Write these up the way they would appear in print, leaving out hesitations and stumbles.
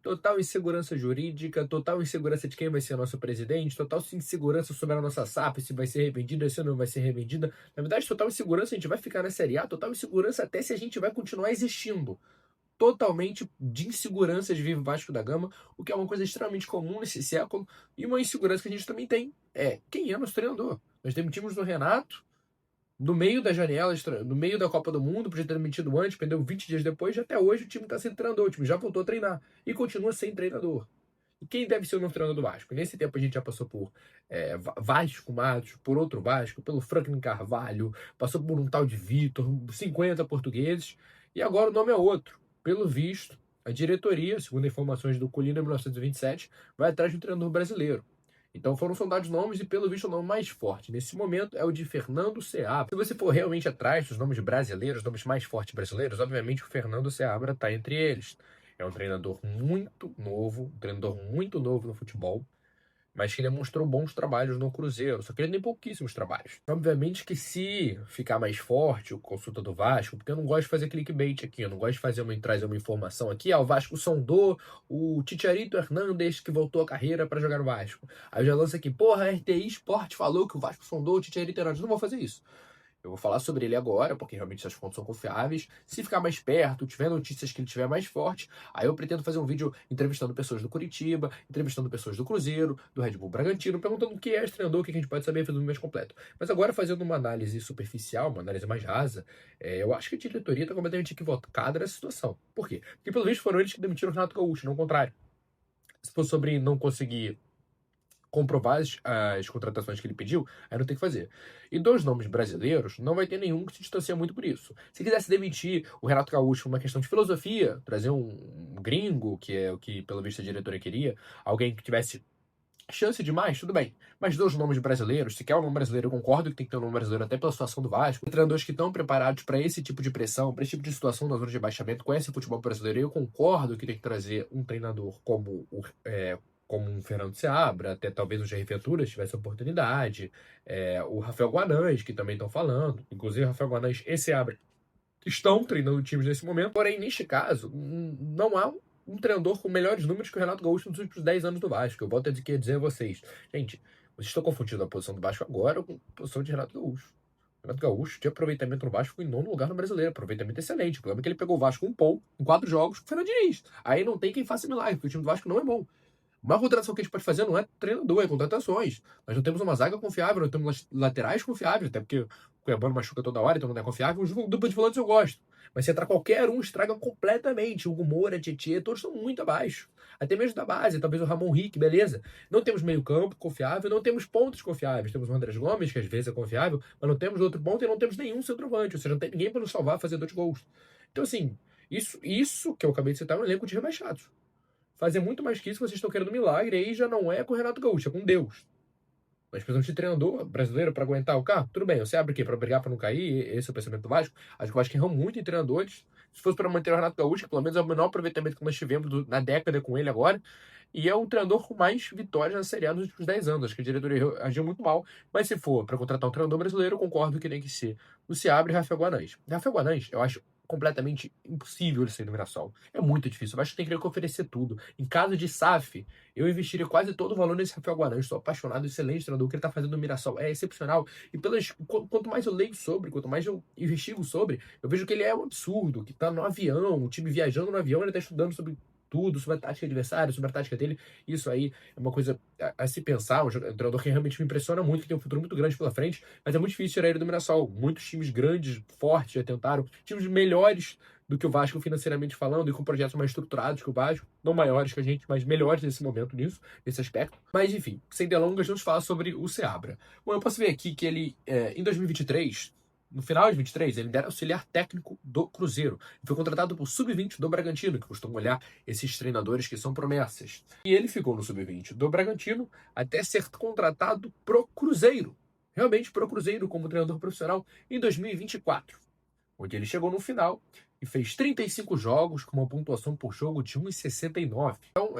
total insegurança jurídica, total insegurança de quem vai ser nosso presidente, total insegurança sobre a nossa SAF, se vai ser revendida, se não vai ser revendida. Na verdade, total insegurança, a gente vai ficar na Série A, total insegurança até se a gente vai continuar existindo. Totalmente de insegurança de vive o Vasco da Gama, o que é uma coisa extremamente comum nesse século, e uma insegurança que a gente também tem é quem é nosso treinador. Nós demitimos o Renato no meio da janela, no meio da Copa do Mundo, podia ter demitido antes, perdeu 20 dias depois, e até hoje o time está sem treinador, o time já voltou a treinar e continua sem treinador. E quem deve ser o novo treinador do Vasco? Nesse tempo a gente já passou por Vasco Matos, por outro Vasco, pelo Franklin Carvalho, passou por um tal de Vitor, 50 portugueses, e agora o nome é outro. Pelo visto, a diretoria, segundo informações do Colina 1927, vai atrás de um treinador brasileiro. Então foram sondados nomes e, pelo visto, o nome mais forte nesse momento é o de Fernando Seabra. Se você for realmente atrás dos nomes brasileiros, os nomes mais fortes brasileiros, obviamente o Fernando Seabra está entre eles. É um treinador muito novo no futebol, mas que demonstrou bons trabalhos no Cruzeiro, só que ele tem pouquíssimos trabalhos. Obviamente que se ficar mais forte o consulta do Vasco, porque eu não gosto de fazer clickbait aqui, eu não gosto de trazer uma informação aqui, o Vasco sondou o Chicharito Hernández que voltou a carreira para jogar no Vasco. Aí eu já lanço aqui, porra, a RTI Sport falou que o Vasco sondou o Chicharito Hernández, não vou fazer isso. Eu vou falar sobre ele agora, porque realmente essas fontes são confiáveis. Se ficar mais perto, tiver notícias que ele tiver mais forte, aí eu pretendo fazer um vídeo entrevistando pessoas do Curitiba, entrevistando pessoas do Cruzeiro, do Red Bull Bragantino, perguntando o que é esse treinador, o que a gente pode saber, fazendo um mais completo. Mas agora, fazendo uma análise superficial, uma análise mais rasa, eu acho que a diretoria está completamente equivocada nessa situação. Por quê? Porque, pelo visto, foram eles que demitiram o Renato Gaúcho, não o contrário. Se for sobre não conseguir comprovar as contratações que ele pediu, aí não tem que fazer. E dos nomes brasileiros, não vai ter nenhum que se distancia muito por isso. Se quisesse demitir o Renato Gaúcho por uma questão de filosofia, trazer um gringo, que é o que, pelo visto, a diretoria queria, alguém que tivesse chance demais, tudo bem. Mas dos nomes brasileiros, se quer um nome brasileiro, eu concordo que tem que ter um nome brasileiro até pela situação do Vasco. Treinadores que estão preparados para esse tipo de pressão, para esse tipo de situação na zona de rebaixamento, conhecem o futebol brasileiro. Eu concordo que tem que trazer um treinador como um Fernando Seabra, até talvez o Jair Ventura tivesse a oportunidade, o Rafael Guanães, que também estão falando, inclusive Rafael Guanães e Seabra estão treinando times nesse momento, porém, neste caso, não há um treinador com melhores números que o Renato Gaúcho nos últimos 10 anos do Vasco. Eu volto a dizer a vocês, gente, vocês estão confundindo a posição do Vasco agora com a posição de Renato Gaúcho. Renato Gaúcho de aproveitamento no Vasco em nono lugar no Brasileiro, aproveitamento excelente. O problema é que ele pegou o Vasco um pau em 4 jogos com o Fernando Diniz. Aí não tem quem faça milagre, porque o time do Vasco não é bom. A maior contratação que a gente pode fazer não é treinador, é contratações. Nós não temos uma zaga confiável, não temos laterais confiáveis, até porque o Cuiabano machuca toda hora, então não é confiável. Os dupla de volantes eu gosto. Mas se entrar qualquer um, estraga completamente. O Hugo Moura, Tietê, todos estão muito abaixo. Até mesmo da base, talvez o Ramon Rick, beleza. Não temos meio campo confiável, não temos pontos confiáveis. Temos o Andrés Gomes, que às vezes é confiável, mas não temos outro ponto e não temos nenhum centroavante. Ou seja, não tem ninguém para nos salvar, fazer 2 gols. Então, assim, isso que eu acabei de citar é um elenco de rebaixados. Fazer muito mais que isso, vocês estão querendo milagre, aí já não é com o Renato Gaúcho, é com Deus. Nós precisamos de treinador brasileiro para aguentar o carro? Tudo bem, você abre o quê? Para brigar para não cair? Esse é o pensamento do Vasco? Acho que o Vasco errou muito em treinadores. Se fosse para manter o Renato Gaúcho, que pelo menos é o menor aproveitamento que nós tivemos na década com ele agora, e é um treinador com mais vitórias na Série A nos últimos 10 anos. Acho que a diretoria agiu muito mal, mas se for para contratar um treinador brasileiro, eu concordo que tem que ser o Seabra e Rafael Guanães. Rafael Guanães, eu acho completamente impossível ele sair do Mirassol. É muito difícil. Eu acho que tem que oferecer tudo. Em caso de SAF, eu investiria quase todo o valor nesse Rafael Guarani. Estou apaixonado, excelente treinador. O que ele está fazendo no Mirassol é excepcional. E quanto mais eu leio sobre, quanto mais eu investigo sobre, eu vejo que ele é um absurdo, que está no avião, o time viajando no avião, ele está estudando sobre tudo, sobre a tática do adversário, sobre a tática dele. Isso aí é uma coisa a se pensar. Um treinador que realmente me impressiona muito, que tem um futuro muito grande pela frente, mas é muito difícil tirar ele do Mirassol. Muitos times grandes, fortes, já tentaram. Times melhores do que o Vasco financeiramente falando e com projetos mais estruturados que o Vasco, não maiores que a gente, mas melhores nesse momento nisso, nesse aspecto. Mas enfim, sem delongas, vamos falar sobre o Seabra. Bom, eu posso ver aqui que ele, em 2023, no final de 23, ele era auxiliar técnico do Cruzeiro. Foi contratado por Sub-20 do Bragantino, que costumam olhar esses treinadores que são promessas. E ele ficou no Sub-20 do Bragantino até ser contratado pro Cruzeiro. Realmente pro Cruzeiro como treinador profissional em 2024. Onde ele chegou no final e fez 35 jogos com uma pontuação por jogo de 1,69. Então,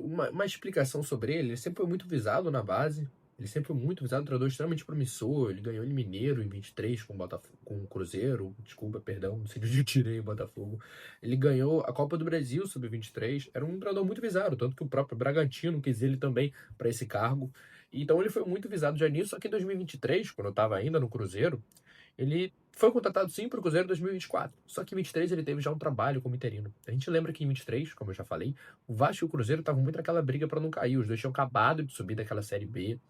uma explicação sobre ele. Ele sempre foi muito visado na base. Ele sempre foi muito visado, um treinador extremamente promissor. Ele ganhou em Mineiro em 23 com o Botafogo, com o Cruzeiro. Desculpa, perdão, não sei de onde eu tirei o Botafogo. Ele ganhou a Copa do Brasil sub-23. Era um treinador muito visado, tanto que o próprio Bragantino quis ele também para esse cargo. Então ele foi muito visado já nisso. Só que em 2023, quando eu estava ainda no Cruzeiro, ele foi contratado sim para o Cruzeiro em 2024. Só que em 23 ele teve já um trabalho como interino. A gente lembra que em 23, como eu já falei, o Vasco e o Cruzeiro estavam muito naquela briga para não cair. Os dois tinham acabado de subir daquela Série B.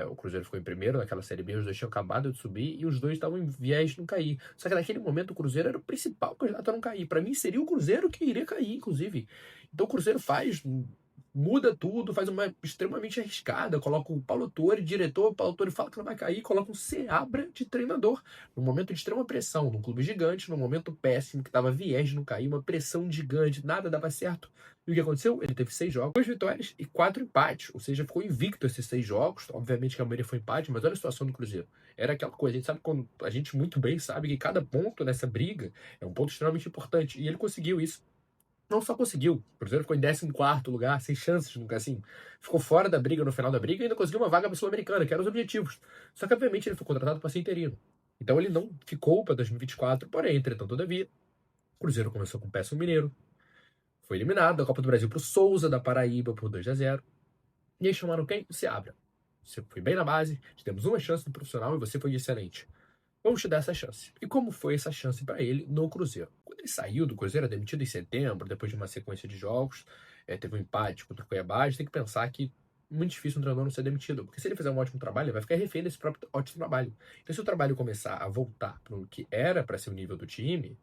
O Cruzeiro ficou em primeiro naquela Série B, os dois tinham acabado de subir e os dois estavam em viés de não cair. Só que naquele momento o Cruzeiro era o principal candidato a não cair. Para mim seria o Cruzeiro que iria cair, inclusive. Então o Cruzeiro muda tudo, faz uma extremamente arriscada, coloca o Paulo Autuori, diretor, o Paulo Autuori fala que não vai cair, coloca um Seabra de treinador, num momento de extrema pressão, num clube gigante, num momento péssimo, que tava viés de não cair, uma pressão gigante, nada dava certo. E o que aconteceu? Ele teve 6 jogos, 2 vitórias e 4 empates, ou seja, ficou invicto esses 6 jogos, obviamente que a maioria foi empate, mas olha a situação do Cruzeiro. Era aquela coisa, a gente sabe quando a gente muito bem sabe que cada ponto nessa briga é um ponto extremamente importante, e ele conseguiu isso. Não só conseguiu, o Cruzeiro ficou em 14º lugar, sem chances, nunca assim. Ficou fora da briga no final da briga e ainda conseguiu uma vaga para Sul-Americana, que eram os objetivos. Só que, obviamente, ele foi contratado para ser interino. Então ele não ficou para 2024, porém, entretanto, todavia, o Cruzeiro começou com o péssimo Mineiro, foi eliminado da Copa do Brasil para o Souza da Paraíba por 2-0. E aí chamaram quem? O Seabra. Você foi bem na base, temos uma chance no profissional e você foi excelente. Vamos te dar essa chance. E como foi essa chance para ele no Cruzeiro? Quando ele saiu do Cruzeiro, demitido em setembro, depois de uma sequência de jogos, teve um empate contra o Cuiabá, a gente tem que pensar que é muito difícil um treinador não ser demitido, porque se ele fizer um ótimo trabalho, ele vai ficar refém desse próprio ótimo trabalho. Então, se o trabalho começar a voltar para o que era para ser o nível do time,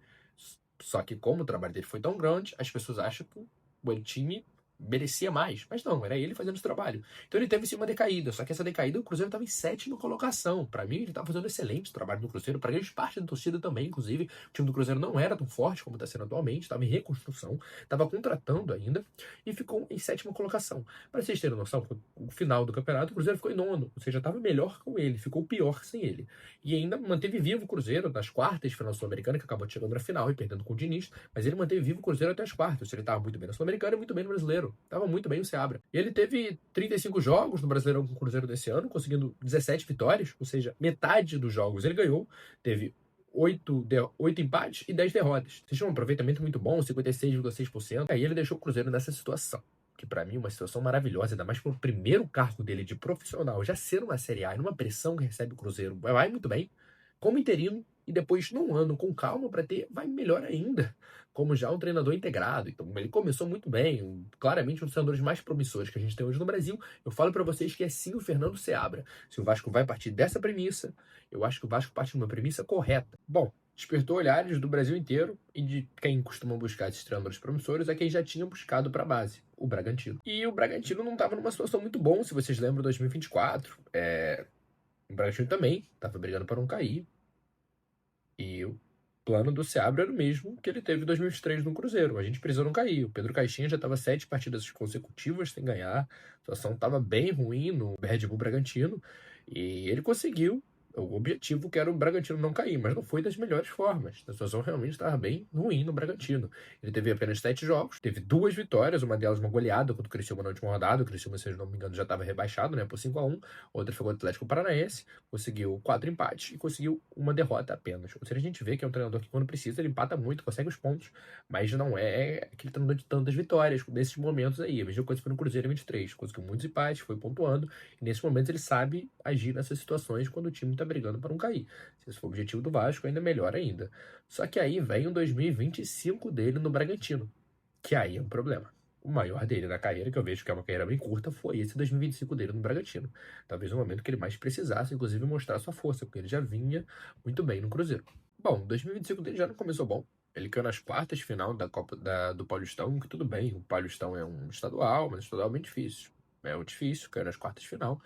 só que como o trabalho dele foi tão grande, as pessoas acham que o time merecia mais, mas não, era ele fazendo esse trabalho. Então ele teve sim uma decaída, só que essa decaída o Cruzeiro estava em 7ª colocação. Para mim, ele estava fazendo um excelente trabalho no Cruzeiro, para grande parte da torcida também, inclusive. O time do Cruzeiro não era tão forte como está sendo atualmente, estava em reconstrução, estava contratando ainda e ficou em 7ª colocação. Para vocês terem noção, no final do campeonato, o Cruzeiro ficou em 9º, ou seja, estava melhor com ele, ficou pior sem ele. E ainda manteve vivo o Cruzeiro nas quartas de final sul-americana, que acabou chegando na final e perdendo com o Diniz, mas ele manteve vivo o Cruzeiro até as quartas, ou seja, ele estava muito bem na Sul-Americana e muito bem no Brasileiro. Tava muito bem o Seabra. E ele teve 35 jogos no Brasileirão com o Cruzeiro desse ano, conseguindo 17 vitórias, ou seja, metade dos jogos ele ganhou. Teve 8 empates e 10 derrotas. Vocês tinham um aproveitamento muito bom, 56,6%. Aí ele deixou o Cruzeiro nessa situação, que para mim é uma situação maravilhosa, ainda mais pelo primeiro cargo dele de profissional, já ser uma Série A e numa pressão que recebe o Cruzeiro, vai muito bem, como interino, e depois, num ano com calma para ter, vai melhor ainda, como já um treinador integrado. Então, ele começou muito bem, claramente um dos treinadores mais promissores que a gente tem hoje no Brasil. Eu falo para vocês que é sim o Fernando Seabra. Se o Vasco vai partir dessa premissa, eu acho que o Vasco parte de uma premissa correta. Bom, despertou olhares do Brasil inteiro e de quem costuma buscar esses treinadores promissores é quem já tinha buscado para a base, o Bragantino. E o Bragantino não estava numa situação muito boa, se vocês lembram, 2024. O Bragantino também estava brigando para não cair. E o plano do Seabra era o mesmo que ele teve em 2023 no Cruzeiro. A gente precisou não cair. O Pedro Caixinha já estava 7 partidas consecutivas sem ganhar. A situação estava bem ruim no Red Bull Bragantino. E ele conseguiu o objetivo, que era o Bragantino não cair, mas não foi das melhores formas. A situação realmente estava bem ruim no Bragantino. Ele teve apenas 7 jogos, teve 2 vitórias, uma delas uma goleada contra o Criciúma na última rodada. O Criciúma, se eu não me engano, já estava rebaixado, né, por 5-1. Outra foi contra o Atlético Paranaense, conseguiu 4 empates e conseguiu uma derrota apenas. Ou seja, a gente vê que é um treinador que, quando precisa, ele empata muito, consegue os pontos, mas não é aquele treinador de tantas vitórias nesses momentos aí. A mesma coisa foi no Cruzeiro em 23, conseguiu muitos empates, foi pontuando, e nesses momentos ele sabe agir nessas situações quando o time está brigando para não cair. Se esse for o objetivo do Vasco, ainda melhor ainda. Só que aí vem o 2025 dele no Bragantino, que aí é um problema. O maior dele na carreira, que eu vejo que é uma carreira bem curta, foi esse 2025 dele no Bragantino. Talvez o momento que ele mais precisasse, inclusive, mostrar sua força, porque ele já vinha muito bem no Cruzeiro. Bom, 2025 dele já não começou bom. Ele caiu nas quartas de final da Copa do Paulistão, que tudo bem, o Paulistão é um estadual, mas estadual é bem difícil. É um difícil, caiu nas quartas de final.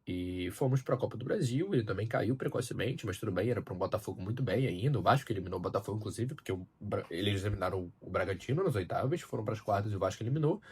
E fomos para a Copa do Brasil, ele também caiu precocemente, mas tudo bem, era para um Botafogo muito bem ainda. O Vasco eliminou o Botafogo, inclusive, porque eles eliminaram o Bragantino nas oitavas, foram para as quartas e o Vasco eliminou.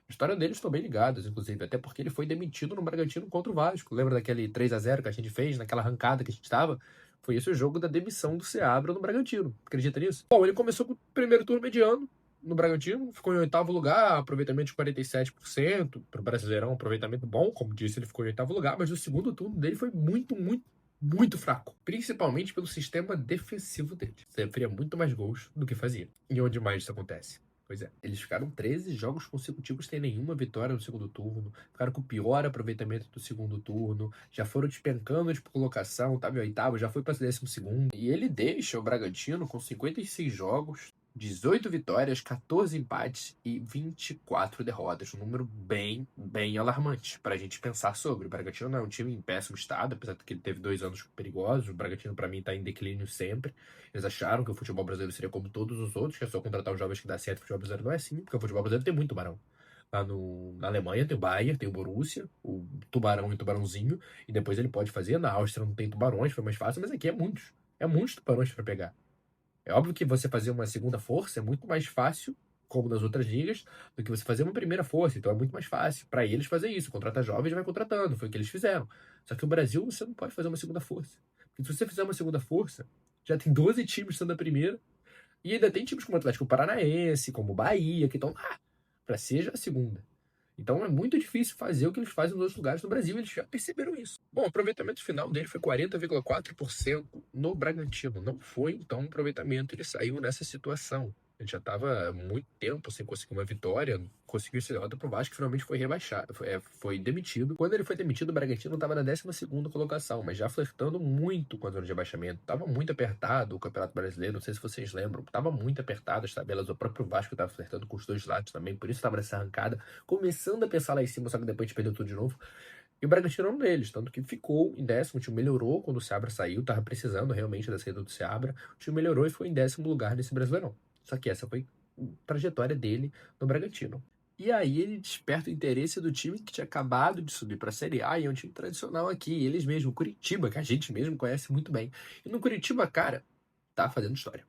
A história deles estão bem ligadas, inclusive, até porque ele foi demitido no Bragantino contra o Vasco. Lembra daquele 3-0 que a gente fez, naquela arrancada que a gente estava? Foi esse o jogo da demissão do Seabra no Bragantino. Acredita nisso? Bom, ele começou com o primeiro turno mediano, no Bragantino, ficou em oitavo lugar, aproveitamento de 47%, para o Brasileirão, aproveitamento bom, como disse, ele ficou em oitavo lugar, mas o segundo turno dele foi muito, muito, muito fraco, principalmente pelo sistema defensivo dele. Sofria muito mais gols do que fazia. E onde mais isso acontece? Pois é, eles ficaram 13 jogos consecutivos sem nenhuma vitória no segundo turno, ficaram com o pior aproveitamento do segundo turno, já foram despencando de colocação, estava em oitavo, já foi para 12º. E ele deixa o Bragantino com 56 jogos, 18 vitórias, 14 empates e 24 derrotas. Um número bem, bem alarmante para a gente pensar sobre. O Bragantino não é um time em péssimo estado, apesar de que ele teve 2 anos perigosos. O Bragantino, para mim, está em declínio sempre. Eles acharam que o futebol brasileiro seria como todos os outros, que é só contratar os jovens que dá certo. O futebol brasileiro não é assim, porque o futebol brasileiro tem muito tubarão. Lá na Alemanha tem o Bayern, tem o Borussia, o Tubarão e o Tubarãozinho, e depois ele pode fazer. Na Áustria não tem tubarões, foi mais fácil, mas aqui é muitos. É muitos tubarões para pegar. É óbvio que você fazer uma segunda força é muito mais fácil, como nas outras ligas, do que você fazer uma primeira força. Então é muito mais fácil para eles fazer isso. Contrata jovens e vai contratando. Foi o que eles fizeram. Só que o Brasil, você não pode fazer uma segunda força. Porque se você fizer uma segunda força, já tem 12 times sendo a primeira. E ainda tem times como o Atlético Paranaense, como o Bahia, que estão lá para ser já a segunda. Então é muito difícil fazer o que eles fazem nos outros lugares no Brasil, eles já perceberam isso. Bom, o aproveitamento final dele foi 40,4% no Bragantino. Não foi, então, um aproveitamento. Ele saiu nessa situação. Ele já estava há muito tempo sem conseguir uma vitória, conseguiu esse derrota pro Vasco, que finalmente foi rebaixado, foi demitido. Quando ele foi demitido, o Bragantino estava na 12ª colocação, mas já flertando muito com a zona de rebaixamento. Estava muito apertado o Campeonato Brasileiro, não sei se vocês lembram, estava muito apertado as tabelas, o próprio Vasco estava flertando com os dois lados também, por isso estava nessa arrancada, começando a pensar lá em cima, só que depois a gente perdeu tudo de novo. E o Bragantino era um deles, tanto que ficou em 10º, o time melhorou quando o Seabra saiu, tava precisando realmente da saída do Seabra, o time melhorou e foi em 10º lugar nesse Brasileirão. Só que essa foi a trajetória dele no Bragantino. E aí ele desperta o interesse do time que tinha acabado de subir para a Série A e é um time tradicional aqui, eles mesmos, o Curitiba, que a gente mesmo conhece muito bem. E no Curitiba, cara, tá fazendo história.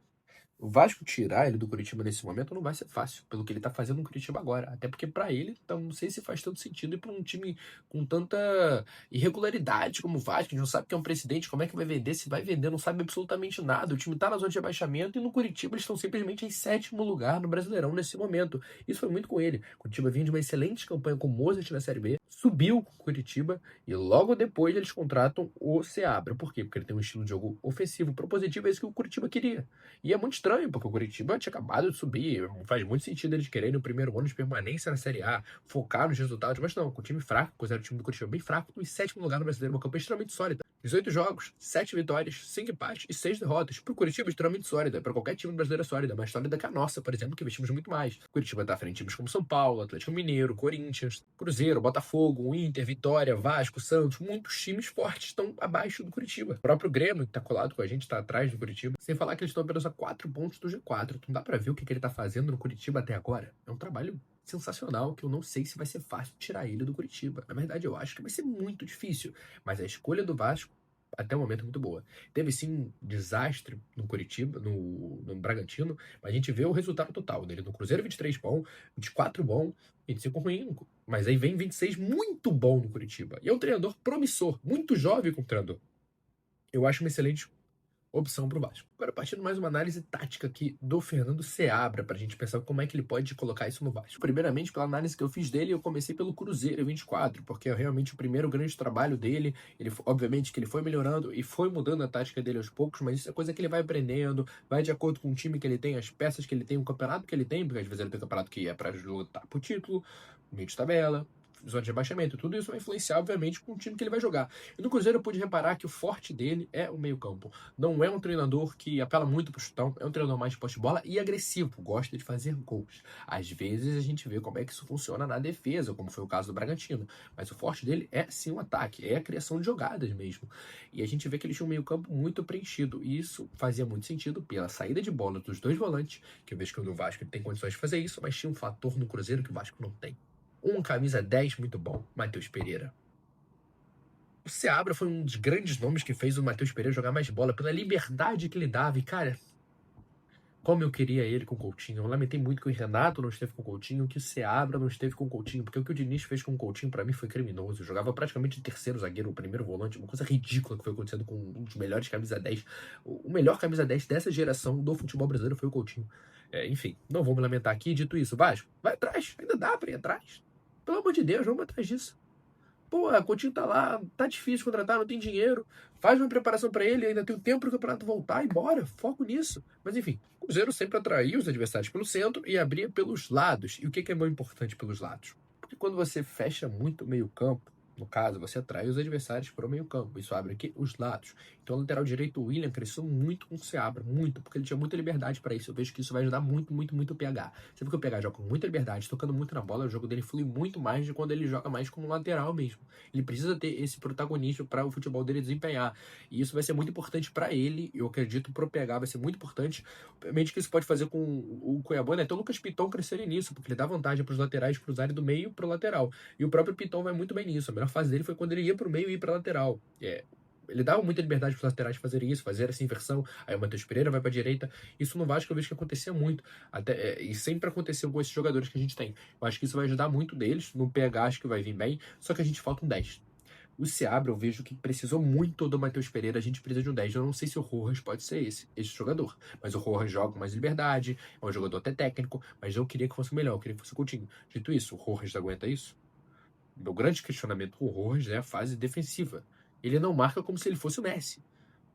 O Vasco tirar ele do Curitiba nesse momento não vai ser fácil, pelo que ele tá fazendo no Curitiba agora. Até porque pra ele, então, não sei se faz tanto sentido ir pra um time com tanta irregularidade como o Vasco. A gente não sabe que é um presidente, como é que vai vender, se vai vender, não sabe absolutamente nada. O time tá na zona de rebaixamento e no Curitiba eles estão simplesmente em 7º lugar no Brasileirão nesse momento. Isso foi muito com ele. O Curitiba vinha de uma excelente campanha com o Mozart na Série B, subiu com o Curitiba e logo depois eles contratam o Seabra. Por quê? Porque ele tem um estilo de jogo ofensivo, propositivo, é isso que o Curitiba queria. E é muito estranho, porque o Curitiba tinha acabado de subir. Faz muito sentido eles quererem no primeiro ano de permanência na Série A, focar nos resultados, mas não, com o time fraco, considero o time do Curitiba bem fraco, em 7º lugar no Brasileiro, uma campanha extremamente sólida. 18 jogos, 7 vitórias, 5 empates e 6 derrotas. Pro Curitiba, extremamente sólida. Para qualquer time brasileiro é sólida, mais sólida que a nossa, por exemplo, que investimos muito mais. O Curitiba tá à frente de times como São Paulo, Atlético Mineiro, Corinthians, Cruzeiro, Botafogo, Inter, Vitória, Vasco, Santos. Muitos times fortes estão abaixo do Curitiba. O próprio Grêmio, que tá colado com a gente, tá atrás do Curitiba. Sem falar que eles estão apenas a 4 pontos do G4. Então dá pra ver o que ele tá fazendo no Curitiba até agora. É um trabalho sensacional que eu não sei se vai ser fácil tirar ele do Curitiba. Na verdade, eu acho que vai ser muito difícil. Mas a escolha do Vasco até o momento é muito boa. Teve sim um desastre no Curitiba, no Bragantino, mas a gente vê o resultado total dele. No Cruzeiro, 23 bom, 24 bom, 25 ruim, mas aí vem 26 muito bom no Curitiba. E é um treinador promissor, muito jovem como treinador. Eu acho uma excelente opção para o Vasco. Agora, partindo mais uma análise tática aqui do Fernando Seabra, para a gente pensar como é que ele pode colocar isso no Vasco. Primeiramente, pela análise que eu fiz dele, eu comecei pelo Cruzeiro 24, porque é realmente o primeiro grande trabalho dele. Ele, obviamente que ele foi melhorando e foi mudando a tática dele aos poucos, mas isso é coisa que ele vai aprendendo, vai de acordo com o time que ele tem, as peças que ele tem, o campeonato que ele tem, porque às vezes ele tem um campeonato que é para lutar pro título, meio de tabela, zona de rebaixamento, tudo isso vai influenciar, obviamente, com o time que ele vai jogar. E no Cruzeiro eu pude reparar que o forte dele é o meio-campo. Não é um treinador que apela muito pro chutão, é um treinador mais de poste-bola e agressivo, gosta de fazer gols. Às vezes a gente vê como é que isso funciona na defesa, como foi o caso do Bragantino. Mas o forte dele é sim o ataque, é a criação de jogadas mesmo. E a gente vê que ele tinha um meio-campo muito preenchido. E isso fazia muito sentido pela saída de bola dos dois volantes, que eu vejo que o Vasco ele tem condições de fazer isso, mas tinha um fator no Cruzeiro que o Vasco não tem. Um camisa 10 muito bom, Matheus Pereira. O Seabra foi um dos grandes nomes que fez o Matheus Pereira jogar mais bola, pela liberdade que ele dava. E, cara, como eu queria ele com o Coutinho. Eu lamentei muito que o Renato não esteve com o Coutinho, que o Seabra não esteve com o Coutinho, porque o que o Diniz fez com o Coutinho, pra mim, foi criminoso. Eu jogava praticamente de terceiro zagueiro, o primeiro volante, uma coisa ridícula que foi acontecendo com um dos melhores camisa 10. O melhor camisa 10 dessa geração do futebol brasileiro foi o Coutinho. Enfim, não vou me lamentar aqui. Dito isso, Vasco, vai atrás, ainda dá pra ir atrás. Pelo amor de Deus, vamos atrás disso. Pô, a Coutinho tá lá, tá difícil contratar, não tem dinheiro. Faz uma preparação pra ele, ainda tem o tempo pro campeonato voltar e bora, foco nisso. Mas enfim, o Cruzeiro sempre atraía os adversários pelo centro e abria pelos lados. E o que é muito importante pelos lados? Porque quando você fecha muito o meio-campo, no caso, você atrai os adversários para o meio-campo. Isso abre aqui os lados. Então, o lateral direito, o William, cresceu muito com o Seabra. Muito, porque ele tinha muita liberdade para isso. Eu vejo que isso vai ajudar muito, muito, muito o PH. Você vê que o PH joga com muita liberdade, tocando muito na bola. O jogo dele flui muito mais de quando ele joga mais como lateral mesmo. Ele precisa ter esse protagonismo para o futebol dele desempenhar. E isso vai ser muito importante para ele. Eu acredito pro PH vai ser muito importante. Obviamente que isso pode fazer com o Cuiabá, né? Então, o Lucas Piton crescerem nisso, porque ele dá vantagem para os laterais cruzarem do meio para o lateral. E o próprio Piton vai muito bem nisso. A melhor fase dele foi quando ele ia pro meio e ia pra lateral. Ele dava muita liberdade pros laterais fazerem isso, fazer essa inversão. Aí o Matheus Pereira vai pra direita. Isso no Vasco eu vejo que acontecia muito. E sempre aconteceu com esses jogadores que a gente tem. Eu acho que isso vai ajudar muito deles. No PH acho que vai vir bem. Só que a gente falta um 10. O Seabra eu vejo que precisou muito do Matheus Pereira. A gente precisa de um 10. Eu não sei se o Rojas pode ser esse jogador. Mas o Rojas joga com mais liberdade. É um jogador até técnico. Mas eu queria que fosse melhor. Eu queria que fosse o Coutinho. Dito isso, o Rojas aguenta isso? Meu grande questionamento com o Rojas é a fase defensiva. Ele não marca como se ele fosse o Messi.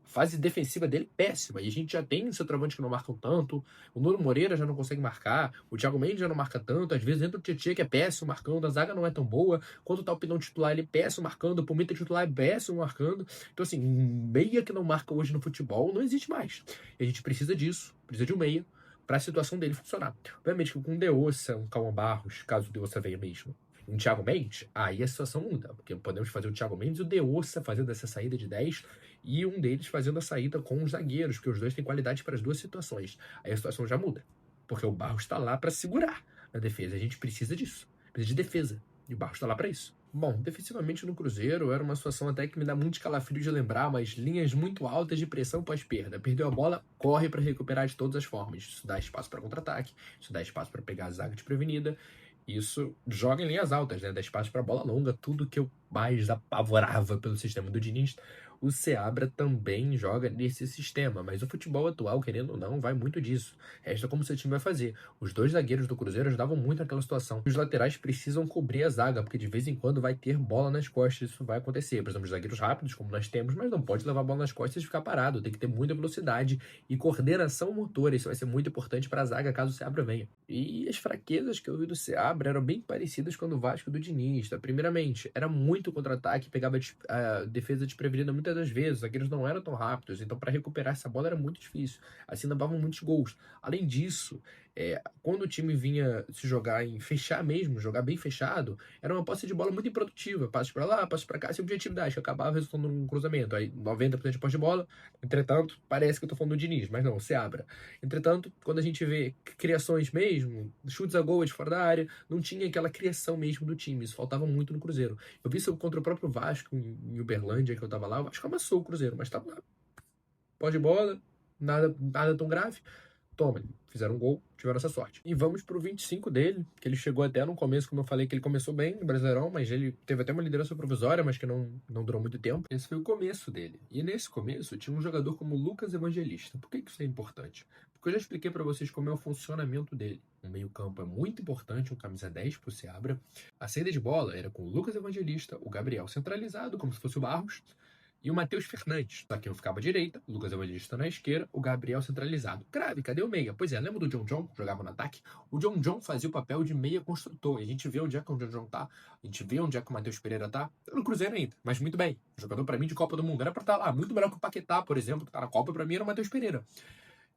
A fase defensiva dele é péssima. E a gente já tem centroavantes que não marcam tanto. O Nuno Moreira já não consegue marcar. O Thiago Mendes já não marca tanto. Às vezes entra o Tietchan, que é péssimo marcando. A zaga não é tão boa. Quando tá o Pidão titular, ele é péssimo marcando. O Pumita titular é péssimo marcando. Então, assim, meia que não marca hoje no futebol não existe mais. E a gente precisa disso. Precisa de um meia para a situação dele funcionar. Obviamente que com o Deossa, um Cauã Barros, caso o Deossa venha mesmo, um Thiago Mendes, aí a situação muda, porque podemos fazer o Thiago Mendes e o Deossa fazendo essa saída de 10 e um deles fazendo a saída com os zagueiros, porque os dois têm qualidade para as duas situações. Aí a situação já muda, porque o Barros está lá para segurar na defesa. A gente precisa disso, precisa de defesa, e o Barros está lá para isso. Bom, defensivamente no Cruzeiro era uma situação até que me dá muito calafrio de lembrar, mas linhas muito altas de pressão pós-perda. Perdeu a bola, corre para recuperar de todas as formas. Isso dá espaço para contra-ataque, isso dá espaço para pegar a zaga desprevenida. Isso joga em linhas altas, né? Dá espaço para bola longa, tudo que eu mais apavorava pelo sistema do Diniz. O Seabra também joga nesse sistema, mas o futebol atual, querendo ou não, vai muito disso. Resta como seu time vai fazer. Os dois zagueiros do Cruzeiro ajudavam muito naquela situação. Os laterais precisam cobrir a zaga, porque de vez em quando vai ter bola nas costas, isso vai acontecer. Precisamos de zagueiros rápidos, como nós temos, mas não pode levar a bola nas costas e ficar parado. Tem que ter muita velocidade e coordenação motora. Isso vai ser muito importante para a zaga caso o Seabra venha. E as fraquezas que eu vi do Seabra eram bem parecidas com o do Vasco do Diniz. Tá? Primeiramente, era muito contra-ataque, pegava a defesa desprevenida muitas das vezes. Os zagueiros não eram tão rápidos, então para recuperar essa bola era muito difícil. Assim levavam muitos gols. Além disso, quando o time vinha se jogar em fechar mesmo, jogar bem fechado, era uma posse de bola muito improdutiva. Passos para lá, passos para cá, sem objetividade, que acabava resultando num cruzamento. Aí 90% de posse de bola. Entretanto, parece que eu tô falando do Diniz, mas não, o Seabra. Entretanto, quando a gente vê criações mesmo, chutes a gol de fora da área, não tinha aquela criação mesmo do time. Isso faltava muito no Cruzeiro. Eu vi isso contra o próprio Vasco, em Uberlândia, que eu tava lá. O Vasco amassou o Cruzeiro, mas tava lá. Pós de bola, nada tão grave. Toma, fizeram um gol, tiveram essa sorte. E vamos pro 25 dele, que ele chegou até no começo, como eu falei, que ele começou bem no Brasileirão, mas ele teve até uma liderança provisória, mas que não durou muito tempo. Esse foi o começo dele. E nesse começo tinha um jogador como Lucas Evangelista. Por que isso é importante? Porque eu já expliquei para vocês como é o funcionamento dele. O meio-campo é muito importante, um camisa 10 pro Seabra. A saída de bola era com o Lucas Evangelista, o Gabriel centralizado, como se fosse o Barros, e o Matheus Fernandes. Aqui eu ficava à direita, o Lucas Evangelista na esquerda, o Gabriel centralizado. Grave, cadê o meia? Pois é, lembra do John John? Jogava no ataque? O John John fazia o papel de meia construtor. E a gente vê onde é que o John John tá. A gente vê onde é que o Matheus Pereira tá. Tá no Cruzeiro ainda, mas muito bem. Jogador pra mim de Copa do Mundo. Era pra estar lá. Muito melhor que o Paquetá, por exemplo, que tá na Copa. Pra mim era o Matheus Pereira.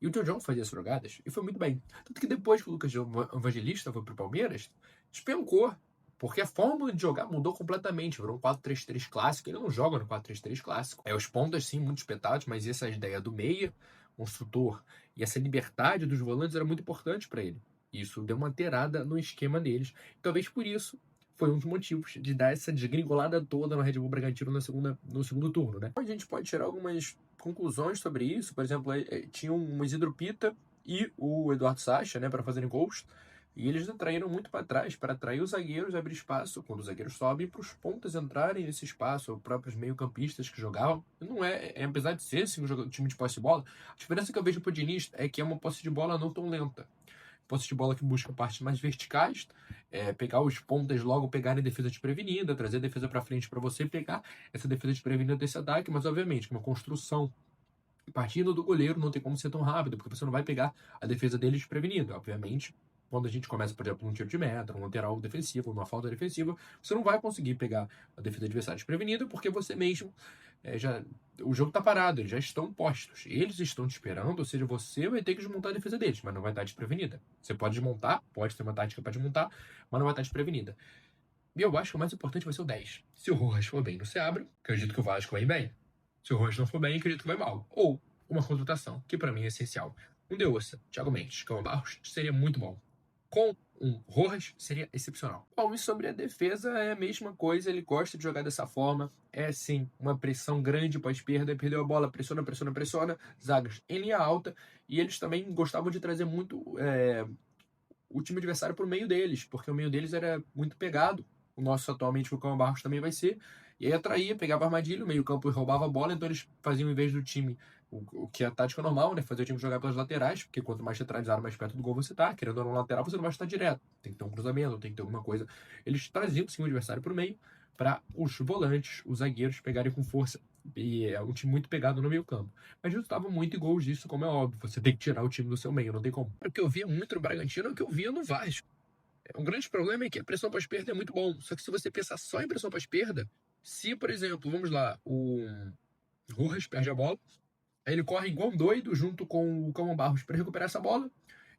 E o John John fazia as jogadas e foi muito bem. Tanto que depois que o Lucas Evangelista foi pro Palmeiras, despencou. Porque a fórmula de jogar mudou completamente. Virou um 4-3-3 clássico. Ele não joga no 4-3-3 clássico. Os pontas, sim, muito espetados, mas essa ideia do meia, construtor, e essa liberdade dos volantes era muito importante para ele. Isso deu uma alterada no esquema deles. Talvez por isso foi um dos motivos de dar essa desgringolada toda no Red Bull Bragantino no segundo turno, né? A gente pode tirar algumas conclusões sobre isso. Por exemplo, tinha um Isidro Pita e o Eduardo Sacha, né, para fazerem gols. E eles atraíram muito para trás, para atrair os zagueiros, abrir espaço, quando os zagueiros sobem, para os pontas entrarem nesse espaço, os próprios meio-campistas que jogavam. Não apesar de ser assim, um time de posse de bola, a diferença que eu vejo pro Diniz é que é uma posse de bola não tão lenta. posse de bola que busca partes mais verticais, pegar os pontas logo, pegarem defesa desprevenida, trazer a defesa para frente para você pegar essa defesa desprevenida desse ataque, mas obviamente uma construção partindo do goleiro não tem como ser tão rápido, porque você não vai pegar a defesa dele desprevenida. Obviamente, quando a gente começa, por exemplo, num tiro de meta, um lateral defensivo, uma falta defensiva, você não vai conseguir pegar a defesa adversária desprevenida, porque você mesmo o jogo tá parado, eles já estão postos. Eles estão te esperando, ou seja, você vai ter que desmontar a defesa deles, mas não vai estar desprevenida. Você pode desmontar, pode ter uma tática para desmontar, mas não vai estar desprevenida. E eu acho que o mais importante vai ser o 10. Se o Rojas for bem no Seabra, acredito que o Vasco vai bem. Se o Rojas não for bem, acredito que vai mal. Ou uma contratação, que para mim é essencial. Um Deussa, Thiago Mendes, Cão Barros, seria muito bom. Com um Rojas, seria excepcional. Bom, e sobre a defesa é a mesma coisa, ele gosta de jogar dessa forma. É sim, uma pressão grande pós-perda, perdeu a bola, pressiona, pressiona, pressiona, zagas em linha alta, e eles também gostavam de trazer muito o time adversário para o meio deles, porque o meio deles era muito pegado. O nosso atualmente, o Cão Barros também vai ser. E aí atraía, pegava armadilha, o meio-campo e roubava a bola, então eles faziam, em vez do time, o que é a tática normal, né? Fazer o time jogar pelas laterais, porque quanto mais centralizado, mais perto do gol você tá. Querendo ou não lateral, você não vai estar direto. Tem que ter um cruzamento, tem que ter alguma coisa. Eles traziam sim o adversário para o meio, para os volantes, os zagueiros, pegarem com força. E é um time muito pegado no meio-campo. Mas resultava muito em gols disso, como é óbvio. Você tem que tirar o time do seu meio, não tem como. O que eu via muito no Bragantino é o que eu via no Vasco. O grande problema é que a pressão pós-perda é muito bom. Só que se você pensar só em pressão pós-perda, se, por exemplo, vamos lá, o Rojas perde a bola, aí ele corre igual um doido junto com o Cão Barros para recuperar essa bola,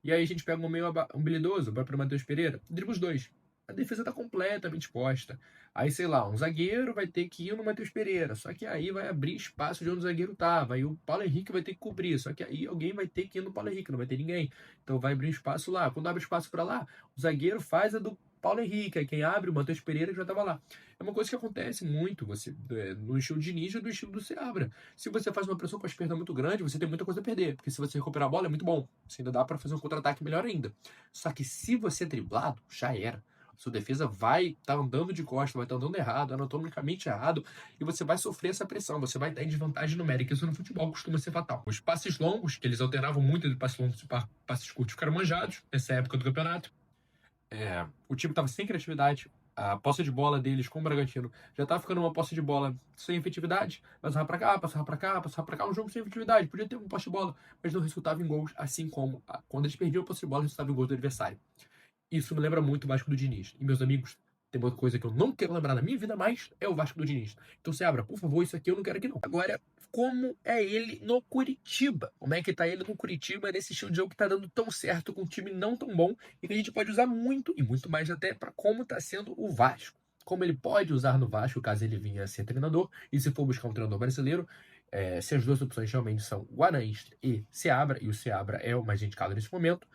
e aí a gente pega um meio habilidoso para o Matheus Pereira, dribla os dois. A defesa tá completamente posta. Aí, sei lá, um zagueiro vai ter que ir no Matheus Pereira, só que aí vai abrir espaço de onde o zagueiro tava, aí o Paulo Henrique vai ter que cobrir, só que aí alguém vai ter que ir no Paulo Henrique, não vai ter ninguém. Então vai abrir espaço lá. Quando abre espaço para lá, o zagueiro faz a do Paulo Henrique, aí quem abre, o Matheus Pereira, que já tava lá. É uma coisa que acontece muito no estilo de Diniz e do estilo do Seabra. Se você faz uma pressão pós-perda muito grande, você tem muita coisa a perder, porque se você recuperar a bola é muito bom. Você ainda dá para fazer um contra-ataque melhor ainda. Só que se você é driblado, já era. Sua defesa vai estar andando de costas, vai estar andando errado, anatomicamente errado, e você vai sofrer essa pressão, você vai estar em desvantagem numérica. Isso no futebol costuma ser fatal. Os passes longos, que eles alternavam muito de passes longos e passes curtos, ficaram manjados nessa época do campeonato. O time estava sem criatividade. A posse de bola deles com o Bragantino já estava ficando uma posse de bola sem efetividade. Passava para cá, passava para cá, passava para cá, um jogo sem efetividade. Podia ter uma posse de bola, mas não resultava em gols, assim como quando eles perdiam a posse de bola, resultava em gols do adversário. Isso me lembra muito o Vasco do Diniz. E, meus amigos, tem uma coisa que eu não quero lembrar na minha vida mais, é o Vasco do Diniz. Então, Seabra, por favor, isso aqui eu não quero aqui não. Agora, como é ele no Curitiba? Como é que tá ele no Curitiba, nesse estilo de jogo que tá dando tão certo, com um time não tão bom, e que a gente pode usar muito, e muito mais até, para como tá sendo o Vasco. Como ele pode usar no Vasco, caso ele vinha a ser treinador, e se for buscar um treinador brasileiro, se as duas opções realmente são Guarães e Seabra, e o Seabra é o mais indicado nesse momento,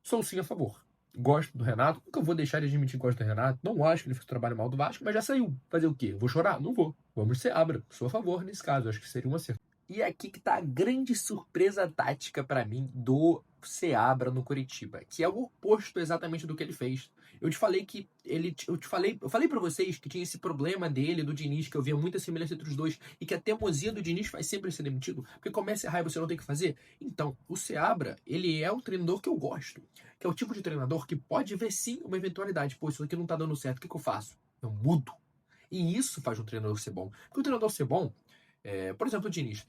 sou sim a favor. Gosto do Renato, nunca vou deixar de admitir que gosto do Renato. Não acho que ele fez o trabalho mal do Vasco, mas já saiu. Fazer o quê? Vou chorar? Não vou. Vamos ser Abra. Sou a favor nesse caso. Acho que seria um acerto. E aqui que tá a grande surpresa tática para mim do Seabra no Curitiba, que é o oposto exatamente do que ele fez. Eu falei para vocês que tinha esse problema dele, do Diniz, que eu via muita semelhança entre os dois, e que a teimosia do Diniz faz sempre ser demitido, porque começa a errar e você não tem o que fazer. Então, o Seabra, ele é um treinador que eu gosto, que é o tipo de treinador que pode ver sim uma eventualidade. Pô, isso aqui não tá dando certo, o que eu faço? Eu mudo. E isso faz um treinador ser bom. Porque o treinador ser bom, por exemplo, o Diniz.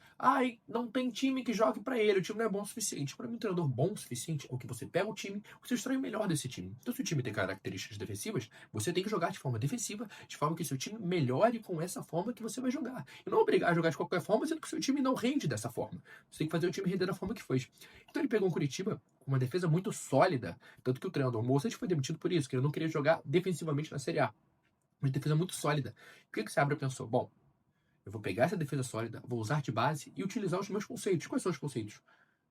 Não tem time que jogue pra ele, o time não é bom o suficiente. Para mim, um treinador bom o suficiente é o que você pega o time, você extrai o melhor desse time. Então, se o time tem características defensivas, você tem que jogar de forma defensiva, de forma que seu time melhore com essa forma que você vai jogar. E não obrigar a jogar de qualquer forma, sendo que o seu time não rende dessa forma. Você tem que fazer o time render da forma que foi. Então, ele pegou um Curitiba com uma defesa muito sólida, tanto que o treinador Moça foi demitido por isso, que ele não queria jogar defensivamente na Série A. Uma defesa muito sólida. O que o Seabra pensou? Bom, eu vou pegar essa defesa sólida, vou usar de base e utilizar os meus conceitos. Quais são os conceitos?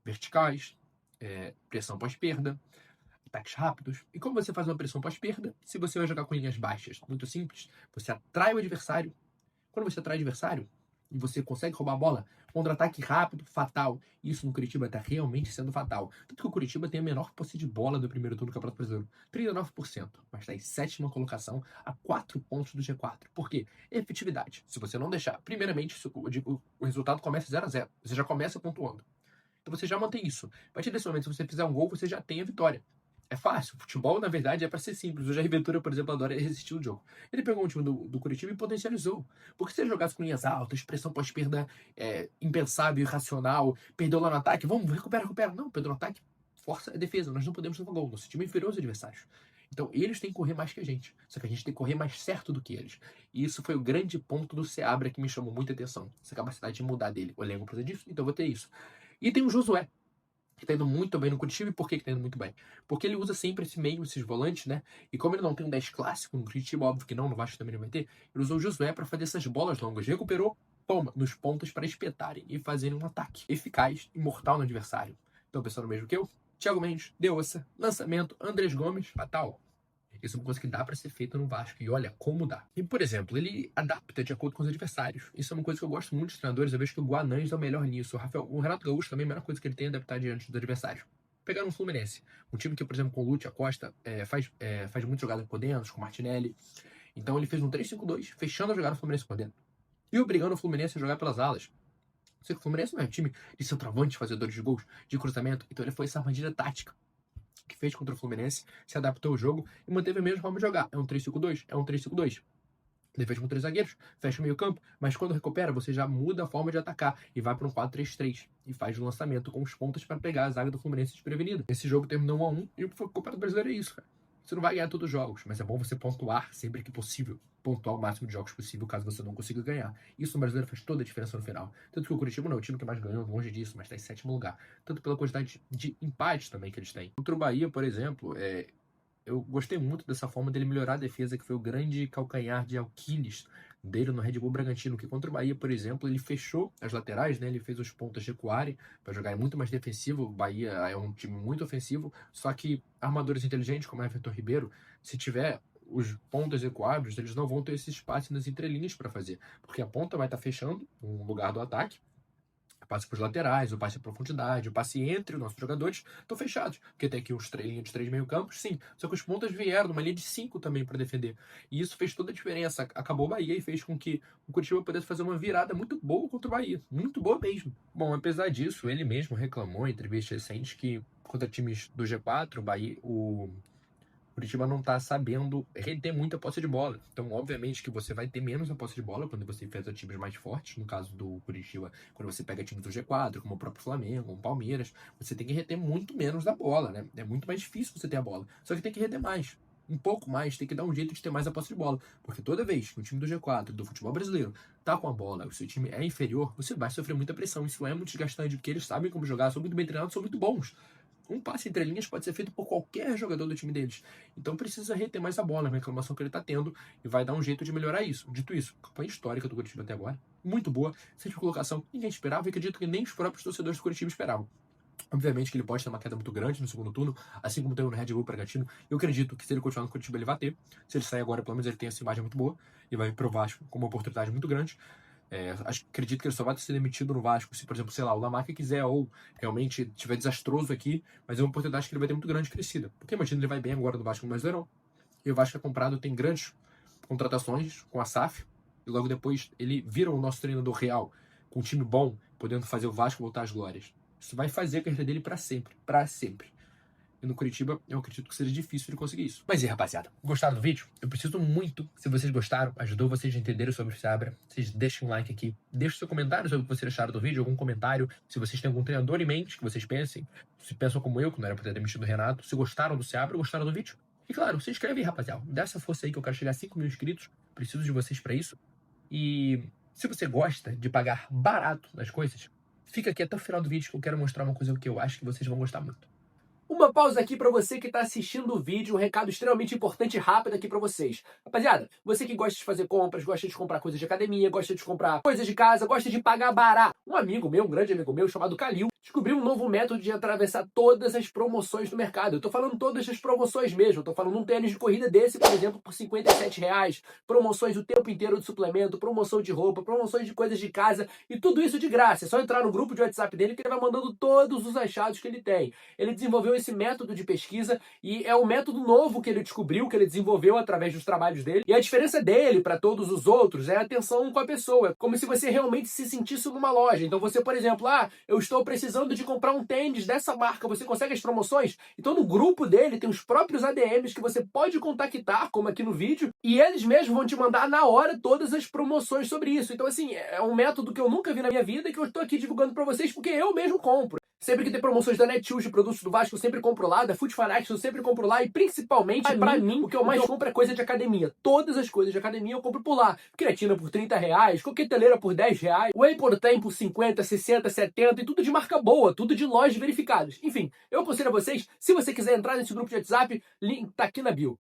Verticais, pressão pós-perda, ataques rápidos. E como você faz uma pressão pós-perda? Se você vai jogar com linhas baixas, muito simples, você atrai o adversário. Quando você atrai o adversário e você consegue roubar a bola, contra-ataque rápido, fatal. Isso no Curitiba está realmente sendo fatal. Tanto que o Curitiba tem a menor posse de bola do primeiro turno do Campeonato Brasileiro. 39%, mas está em 7ª colocação, a 4 pontos do G4. Por quê? Efetividade. Se você não deixar, primeiramente, o resultado começa 0-0. Você já começa pontuando. Então você já mantém isso. A partir desse momento, se você fizer um gol, você já tem a vitória. É fácil. Futebol, na verdade, é para ser simples. O Jair Ventura, por exemplo, adora esse estilo de jogo. Ele pegou um time do Curitiba e potencializou. Porque se ele jogasse com linhas altas, pressão pós-perda impensável, irracional, perdeu lá no ataque, vamos, recupera, recupera. Não, perdeu no ataque, força a defesa. Nós não podemos levar gol. Nosso time é inferior aos adversários. Então, eles têm que correr mais que a gente. Só que a gente tem que correr mais certo do que eles. E isso foi o grande ponto do Seabra que me chamou muita atenção. Essa capacidade de mudar dele. O elenco precisa disso, então eu vou ter isso. E tem o Josué, que tá indo muito bem no Curitiba. E por que tá indo muito bem? Porque ele usa sempre esse meio, esses volantes, né? E como ele não tem um 10 clássico no Curitiba, óbvio que não, no Vasco também não vai ter, ele usou o Josué para fazer essas bolas longas. Recuperou, toma, nos pontos para espetarem e fazerem um ataque eficaz e mortal no adversário. Então, pensando mesmo que eu, Thiago Mendes, Deussa, lançamento, Andrés Gomes, fatal. Isso é uma coisa que dá para ser feita no Vasco. E olha como dá. E, por exemplo, ele adapta de acordo com os adversários. Isso é uma coisa que eu gosto muito dos treinadores. Eu vejo que o Guanães é o melhor nisso. O Renato Gaúcho também, a melhor coisa que ele tem é adaptar diante dos adversários. Pegar um Fluminense. Um time que, por exemplo, com o Lúcio Acosta faz muita jogada por dentro, com o Martinelli. Então ele fez um 3-5-2, fechando a jogada do Fluminense por dentro. E obrigando o Fluminense a jogar pelas alas. Sei que o Fluminense não é um time de centroavante, fazedores de gols, de cruzamento. Então ele foi essa armadilha tática que fez contra o Fluminense, se adaptou ao jogo e manteve a mesma forma de jogar. É um 3-5-2, é um 3-5-2. Defende com 3 zagueiros, fecha o meio campo, mas quando recupera, você já muda a forma de atacar e vai para um 4-3-3 e faz o lançamento com os pontas para pegar a zaga do Fluminense desprevenida. Esse jogo terminou 1-1 e o Campeonato Brasileiro é isso, cara. Você não vai ganhar todos os jogos, mas é bom você pontuar sempre que possível. Pontuar o máximo de jogos possível caso você não consiga ganhar. Isso no Brasileiro faz toda a diferença no final. Tanto que o Curitiba não é o time que mais ganhou, longe disso, mas está em 7º lugar. Tanto pela quantidade de empates também que eles têm. Contra o Bahia, por exemplo, eu gostei muito dessa forma dele melhorar a defesa, que foi o grande calcanhar de Aquiles dele no Red Bull Bragantino, que contra o Bahia, por exemplo, ele fechou as laterais, né? Ele fez os pontas recuarem para jogar muito mais defensivo. O Bahia é um time muito ofensivo, só que armadores inteligentes como Everton Ribeiro, se tiver os pontas recuados, eles não vão ter esse espaço nas entrelinhas para fazer, porque a ponta vai estar fechando um lugar do ataque, passe para os laterais, o passe em profundidade, o passe entre os nossos jogadores estão fechados. Porque tem aqui uns linhas de 3 meio-campos, sim. Só que os pontas vieram numa linha de 5 também para defender. E isso fez toda a diferença. Acabou o Bahia e fez com que o Curitiba pudesse fazer uma virada muito boa contra o Bahia. Muito boa mesmo. Bom, apesar disso, ele mesmo reclamou em entrevistas recentes que contra times do G4, o Curitiba não está sabendo reter muita posse de bola. Então, obviamente, que você vai ter menos a posse de bola quando você enfrenta times mais fortes. No caso do Curitiba, quando você pega times do G4, como o próprio Flamengo, como o Palmeiras, você tem que reter muito menos da bola, né? É muito mais difícil você ter a bola. Só que tem que reter mais. Um pouco mais, tem que dar um jeito de ter mais a posse de bola. Porque toda vez que o time do G4, do futebol brasileiro, tá com a bola, o seu time é inferior, você vai sofrer muita pressão. Isso é muito desgastante, porque eles sabem como jogar, são muito bem treinados, são muito bons. Um passe entre linhas pode ser feito por qualquer jogador do time deles. Então precisa reter mais a bola, a reclamação que ele está tendo, e vai dar um jeito de melhorar isso. Dito isso, campanha histórica do Curitiba até agora, muito boa, sexta colocação, ninguém esperava, e acredito que nem os próprios torcedores do Curitiba esperavam. Obviamente que ele pode ter uma queda muito grande no segundo turno, assim como tem no Red Bull Bragantino. Eu acredito que se ele continuar no Curitiba, ele vai ter. Se ele sair agora, pelo menos ele tem essa imagem muito boa, e vai pro Vasco com uma oportunidade muito grande. Acredito que ele só vai ser demitido no Vasco se, por exemplo, sei lá, o Lamarca quiser ou realmente tiver desastroso aqui, mas é uma oportunidade que ele vai ter muito grande crescida. Porque imagina, ele vai bem agora no Vasco no Brasileirão, e o Vasco é comprado, tem grandes contratações com a SAF, e logo depois ele vira o nosso treinador real, com um time bom, podendo fazer o Vasco voltar às glórias. Isso vai fazer a carreira dele para sempre, para sempre. E no Curitiba, eu acredito que seja difícil de conseguir isso. Mas e rapaziada, gostaram do vídeo? Eu preciso muito, se vocês gostaram, ajudou vocês a entenderem sobre o Seabra, vocês deixem um like aqui, deixem seu comentário sobre o que vocês acharam do vídeo, algum comentário, se vocês têm algum treinador em mente que vocês pensem, se pensam como eu, que não era pra ter demitido o Renato, se gostaram do Seabra, gostaram do vídeo. E claro, se inscreve aí, rapaziada, dá essa força aí que eu quero chegar a 5 mil inscritos, preciso de vocês pra isso. E se você gosta de pagar barato nas coisas, fica aqui até o final do vídeo que eu quero mostrar uma coisa que eu acho que vocês vão gostar muito. Uma pausa aqui para você que está assistindo o vídeo, um recado extremamente importante e rápido aqui para vocês. Rapaziada, você que gosta de fazer compras, gosta de comprar coisas de academia, gosta de comprar coisas de casa, gosta de pagar barato. Um amigo meu, um grande amigo meu, chamado Calil, descobriu um novo método de atravessar todas as promoções do mercado. Eu tô falando todas as promoções mesmo. Eu tô falando um tênis de corrida desse, por exemplo, por R$57. Promoções o tempo inteiro de suplemento, promoção de roupa, promoções de coisas de casa e tudo isso de graça. É só entrar no grupo de WhatsApp dele que ele vai mandando todos os achados que ele tem. Ele desenvolveu esse método de pesquisa e é um método novo que ele descobriu, que ele desenvolveu através dos trabalhos dele. E a diferença dele para todos os outros é a atenção com a pessoa. É como se você realmente se sentisse numa loja. Então você, por exemplo, eu estou precisando precisando de comprar um tênis dessa marca, você consegue as promoções? Então no grupo dele tem os próprios ADMs que você pode contactar, como aqui no vídeo, e eles mesmos vão te mandar na hora todas as promoções sobre isso. Então assim, é um método que eu nunca vi na minha vida e que eu estou aqui divulgando para vocês porque eu mesmo compro. Sempre que tem promoções da Netshoes de produtos do Vasco, eu sempre compro lá, da Food Fanatics eu sempre compro lá, e principalmente, pra mim, o que eu mais compro é coisa de academia. Todas as coisas de academia eu compro por lá. Creatina por R$30, coqueteleira por R$10, Whey Protein por 50, 60, 70, e tudo de marca boa, tudo de lojas verificadas. Enfim, eu aconselho a vocês, se você quiser entrar nesse grupo de WhatsApp, link tá aqui na bio.